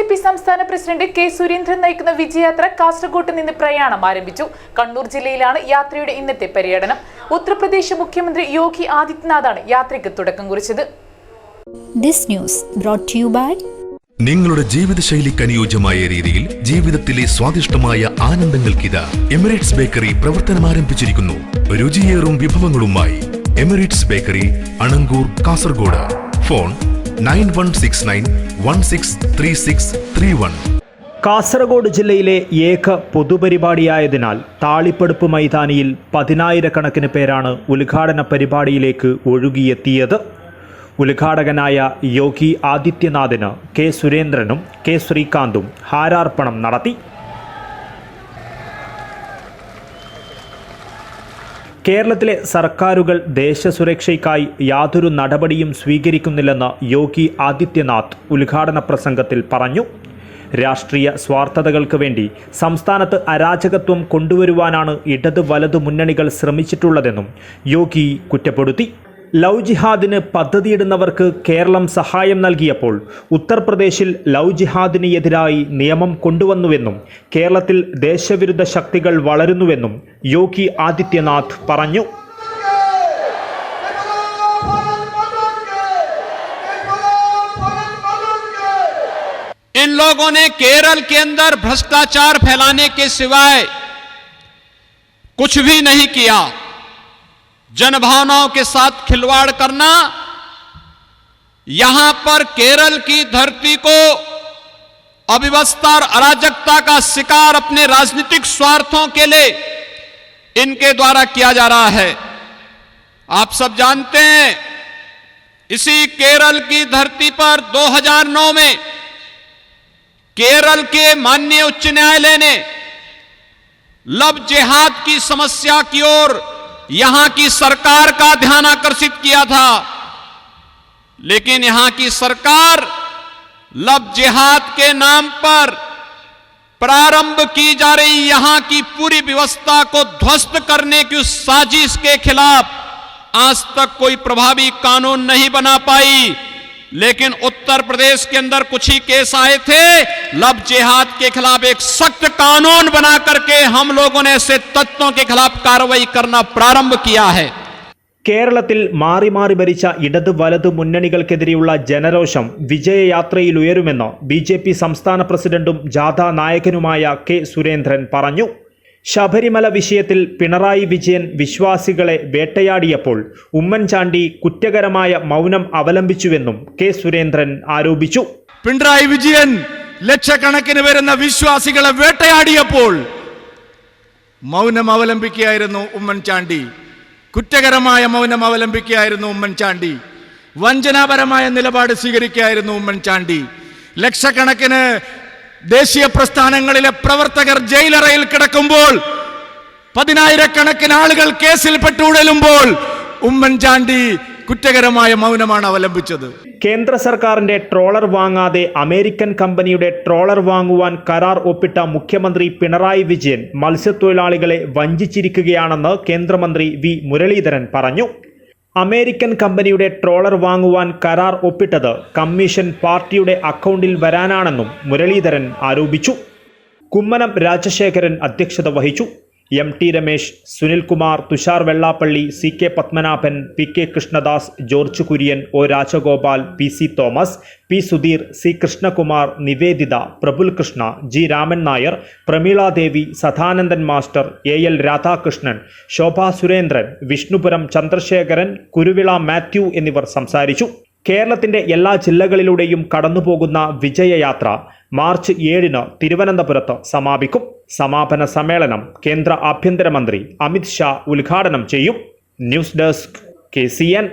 BJP സംസ്ഥാന president K Surendran നയിക്കുന്ന വിജയയാത്ര കാസർഗോഡ് നിന്ന് പ്രയാണം ആരംഭിച്ചു. കണ്ണൂർ ജില്ലയിലാണ് യാത്രയുടെ ഇന്നത്തെ പര്യടനം. ഉത്തർപ്രദേശ് മുഖ്യമന്ത്രി യോഗി ആദിത്യനാഥാണ് യാത്രയ്ക്ക് തുടക്കം കുറിച്ചത്. This news brought to you by നിങ്ങളുടെ ജീവിതശൈലിക്ക് അനുയോജ്യമായ രീതിയിൽ ജീവിതത്തിലെ സ്വാദിഷ്ടമായ ആനന്ദങ്ങൾക്കിതാ എമിറേറ്റ്സ് ബേക്കറി പ്രവർത്തനം ആരംഭിച്ചിരിക്കുന്നു. രുചിയേറും വിഭവങ്ങളുമായി Emirates bakery, Anangoor, Kasaragod. Phone 9169163631. Kasaragod ജില്ലയിലെ ഏക പൊതുപരിപാടിയായതിനാൽ താളിപ്പടുപ്പ് മൈതാനിയിൽ 10,000-കണക്കിന് പേരാണ് ഉദ്ഘാടന പരിപാടിയിലേക്ക് ഒഴുകിയെത്തിയത്. ഉദ്ഘാടകനായ യോഗി ആദിത്യനാഥിന് കെ സുരേന്ദ്രനും കെ ശ്രീകാന്തും ഹാരാർപ്പണം നടത്തി. കേരളത്തിലെ സർക്കാരുകൾ ദേശസുരക്ഷയ്ക്കായി യാതൊരു നടപടിയും സ്വീകരിക്കുന്നില്ലെന്ന് യോഗി ആദിത്യനാഥ് ഉദ്ഘാടന പ്രസംഗത്തിൽ പറഞ്ഞു. രാഷ്ട്രീയ സ്വാർത്ഥതകൾക്ക് വേണ്ടി സംസ്ഥാനത്ത് അരാജകത്വം കൊണ്ടുവരുവാനാണ് ഇടത് വലതു മുന്നണികൾ ശ്രമിച്ചിട്ടുള്ളതെന്നും യോഗി കുറ്റപ്പെടുത്തി. ലവ് ജിഹാദിന് പദ്ധതിയിടുന്നവർക്ക് കേരളം സഹായം നൽകിയപ്പോൾ ഉത്തർപ്രദേശിൽ ലവ് ജിഹാദിന് എതിരായി നിയമം കൊണ്ടുവന്നുവെന്നും കേരളത്തിൽ ദേശവിരുദ്ധ ശക്തികൾ വളരുന്നുവെന്നും യോഗി ആദിത്യനാഥ് പറഞ്ഞു. इन लोगों ने केरल के अंदर भ्रष्टाचार फैलाने के सिवाय कुछ भी नहीं किया. जनभावनाओं के साथ खिलवाड़ करना, यहां पर केरल की धरती को अव्यवस्था और अराजकता का शिकार अपने राजनीतिक स्वार्थों के लिए इनके द्वारा किया जा रहा है. आप सब जानते हैं, इसी केरल की धरती पर 2009 में केरल के माननीय उच्च न्यायालय ने लव जिहाद की समस्या की ओर यहां की सरकार का ध्यान आकर्षित किया था. लेकिन यहां की सरकार लव जिहाद के नाम पर प्रारंभ की जा रही यहां की पूरी व्यवस्था को ध्वस्त करने की उस साजिश के खिलाफ आज तक कोई प्रभावी कानून नहीं बना पाई. लेकिन उत्तर प्रदेश के अंदर कुछ ही केस आए थे. लव जिहाद के खिलाफ एक सख्त कानून बना करके हम लोगों ने ऐसे तत्वों के खिलाफ कार्रवाई करना प्रारंभ किया है. കേരളത്തിൽ മാറി മാറി ഭരിച്ച ഇടത് വലതു മുന്നണികൾക്കെതിരെയുള്ള ജനരോഷം വിജയയാത്രയിൽ ഉയരുമെന്ന് BJP സംസ്ഥാന പ്രസിഡന്റും ജാഥ നായകനുമായ കെ സുരേന്ദ്രൻ പറഞ്ഞു. ശബരിമല വിഷയത്തിൽ പിണറായി വിജയൻ വിശ്വാസികളെ വേട്ടയാടിയപ്പോൾ ഉമ്മൻചാണ്ടി കുറ്റകരമായ മൗനം അവലംബിച്ചുവെന്നും കെ സുരേന്ദ്രൻ ആരോപിച്ചു. പിണറായി വിജയൻ ലക്ഷക്കണക്കിന് വരുന്ന വിശ്വാസികളെ വേട്ടയാടിയപ്പോൾ മൗനം അവലംബിക്കുകയായിരുന്നു ഉമ്മൻചാണ്ടി. കുറ്റകരമായ മൗനം അവലംബിക്കുകയായിരുന്നു ഉമ്മൻചാണ്ടി. വഞ്ചനാപരമായ നിലപാട് സ്വീകരിക്കുകയായിരുന്നു ഉമ്മൻചാണ്ടി. ലക്ഷക്കണക്കിന് ദേശീയ പ്രസ്ഥാനങ്ങളിലെ പ്രവർത്തകർ ജയിലറയിൽ കിടക്കുമ്പോൾ, 10,000-കണക്കിന് ആളുകൾ കേസിൽ പെട്ടുടലുമ്പോൾ ഉമ്മൻചാണ്ടി കുറ്റകരമായ മൗനമാണ് അവലംബിച്ചത്. കേന്ദ്ര സർക്കാരിന്റെ ട്രോളർ വാങ്ങാതെ അമേരിക്കൻ കമ്പനിയുടെ ട്രോളർ വാങ്ങുവാൻ കരാർ ഒപ്പിട്ട മുഖ്യമന്ത്രി പിണറായി വിജയൻ മത്സ്യത്തൊഴിലാളികളെ വഞ്ചിച്ചിരിക്കുകയാണെന്ന് കേന്ദ്രമന്ത്രി വി മുരളീധരൻ പറഞ്ഞു. അമേരിക്കൻ കമ്പനിയുടെ ട്രോളർ വാങ്ങുവാൻ കരാർ ഒപ്പിട്ടത് കമ്മീഷൻ പാർട്ടിയുടെ അക്കൗണ്ടിൽ വരാനാണെന്നും മുരളീധരൻ ആരോപിച്ചു. കുമ്മനം രാജശേഖരൻ അധ്യക്ഷത വഹിച്ചു. MT Ramesh, Sunilkumar, Thushar Vellappally, CK Padmanabhan, PK Krishnadas, George Kurian, O Rajagopal, PC Thomas, P Sudheer, C Krishnakumar, Nivedita, Praful Krishna, G Raman Nair, Prameeladevi, Sadanandan master, AL Radhakrishnan, Shobha Surendran, Vishnupuram Chandrasekharan, Kuruvila Mathew എന്നിവർ സംസാരിച്ചു. കേരളത്തിന്റെ എല്ലാ ജില്ലകളിലൂടെയും കടന്നുപോകുന്ന വിജയയാത്ര മാർച്ച് 7-ന് തിരുവനന്തപുരത്ത് സമാപിക്കും. സമാപന സമ്മേളനം കേന്ദ്ര ആഭ്യന്തരമന്ത്രി അമിത് ഷാ ഉദ്ഘാടനം ചെയ്യും. News desk KCN.